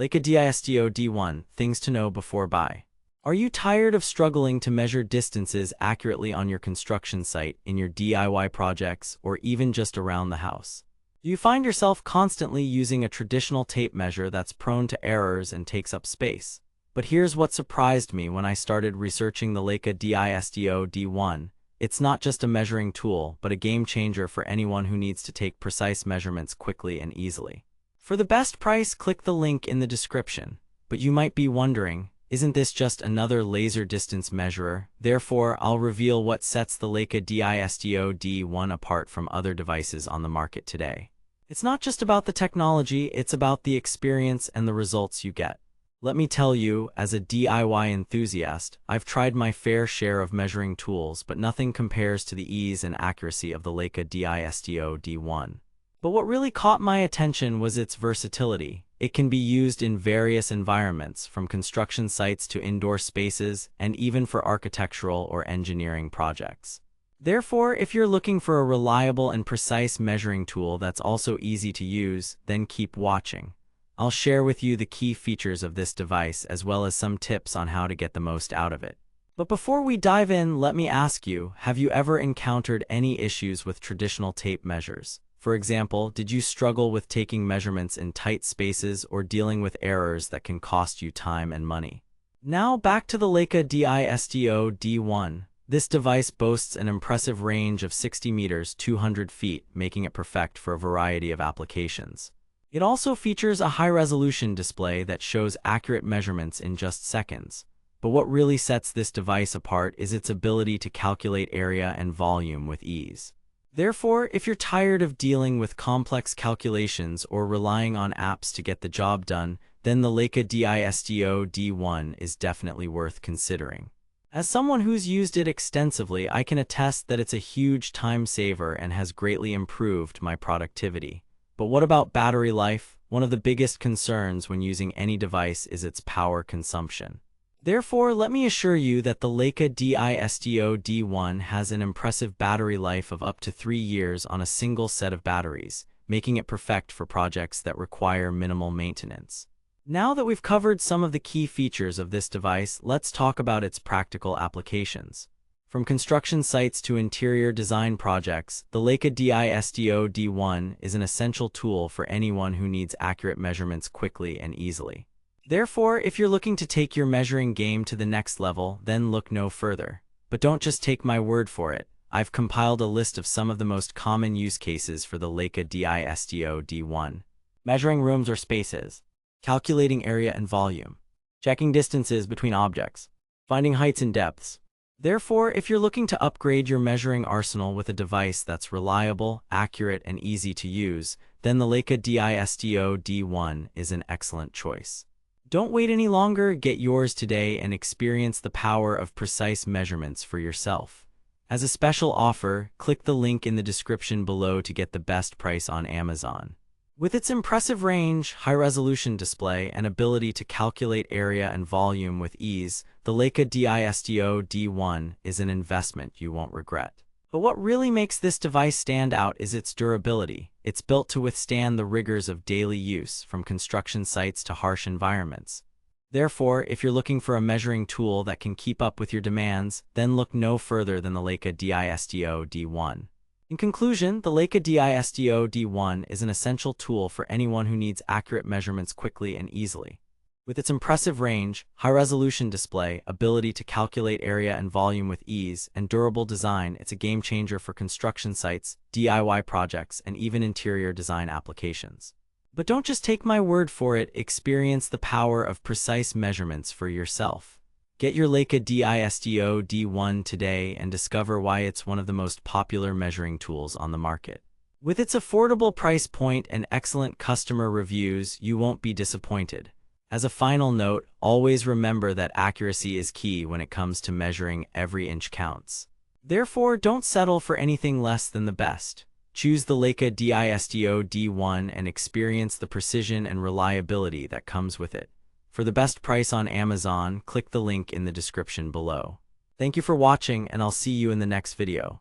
Leica DISTO D1, things to know before buy. Are you tired of struggling to measure distances accurately on your construction site, in your DIY projects, or even just around the house? Do you find yourself constantly using a traditional tape measure that's prone to errors and takes up space? But here's what surprised me when I started researching the Leica DISTO D1. It's not just a measuring tool, but a game changer for anyone who needs to take precise measurements quickly and easily. For the best price, click the link in the description. But you might be wondering, isn't this just another laser distance measurer? Therefore, I'll reveal what sets the Leica DISTO D1 apart from other devices on the market today. It's not just about the technology, it's about the experience and the results you get. Let me tell you, as a DIY enthusiast, I've tried my fair share of measuring tools, but nothing compares to the ease and accuracy of the Leica DISTO D1. But what really caught my attention was its versatility. It can be used in various environments, from construction sites to indoor spaces, and even for architectural or engineering projects. Therefore, if you're looking for a reliable and precise measuring tool that's also easy to use, then keep watching. I'll share with you the key features of this device as well as some tips on how to get the most out of it. But before we dive in, let me ask you, have you ever encountered any issues with traditional tape measures? For example, did you struggle with taking measurements in tight spaces or dealing with errors that can cost you time and money? Now back to the Leica DISTO D1. This device boasts an impressive range of 60 meters, 200 feet, making it perfect for a variety of applications. It also features a high-resolution display that shows accurate measurements in just seconds. But what really sets this device apart is its ability to calculate area and volume with ease. Therefore, if you're tired of dealing with complex calculations or relying on apps to get the job done, then the Leica DISTO D1 is definitely worth considering. As someone who's used it extensively, I can attest that it's a huge time saver and has greatly improved my productivity. But what about battery life? One of the biggest concerns when using any device is its power consumption. Therefore, let me assure you that the Leica DISTO D1 has an impressive battery life of up to 3 years on a single set of batteries, making it perfect for projects that require minimal maintenance. Now that we've covered some of the key features of this device, let's talk about its practical applications. From construction sites to interior design projects, the Leica DISTO D1 is an essential tool for anyone who needs accurate measurements quickly and easily. Therefore, if you're looking to take your measuring game to the next level, then look no further. But don't just take my word for it. I've compiled a list of some of the most common use cases for the Leica DISTO D1. Measuring rooms or spaces, calculating area and volume, checking distances between objects, finding heights and depths. Therefore, if you're looking to upgrade your measuring arsenal with a device that's reliable, accurate, and easy to use, then the Leica DISTO D1 is an excellent choice. Don't wait any longer, get yours today and experience the power of precise measurements for yourself. As a special offer, click the link in the description below to get the best price on Amazon. With its impressive range, high-resolution display, and ability to calculate area and volume with ease, the Leica DISTO D1 is an investment you won't regret. But what really makes this device stand out is its durability. It's built to withstand the rigors of daily use, from construction sites to harsh environments. Therefore, if you're looking for a measuring tool that can keep up with your demands, then look no further than the Leica DISTO D1. In conclusion, the Leica DISTO D1 is an essential tool for anyone who needs accurate measurements quickly and easily. With its impressive range, high-resolution display, ability to calculate area and volume with ease, and durable design, it's a game-changer for construction sites, DIY projects, and even interior design applications. But don't just take my word for it, experience the power of precise measurements for yourself. Get your Leica DISTO D1 today and discover why it's one of the most popular measuring tools on the market. With its affordable price point and excellent customer reviews, you won't be disappointed. As a final note, always remember that accuracy is key when it comes to measuring. Every inch counts. Therefore, don't settle for anything less than the best. Choose the Leica DISTO D1 and experience the precision and reliability that comes with it. For the best price on Amazon, click the link in the description below. Thank you for watching, and I'll see you in the next video.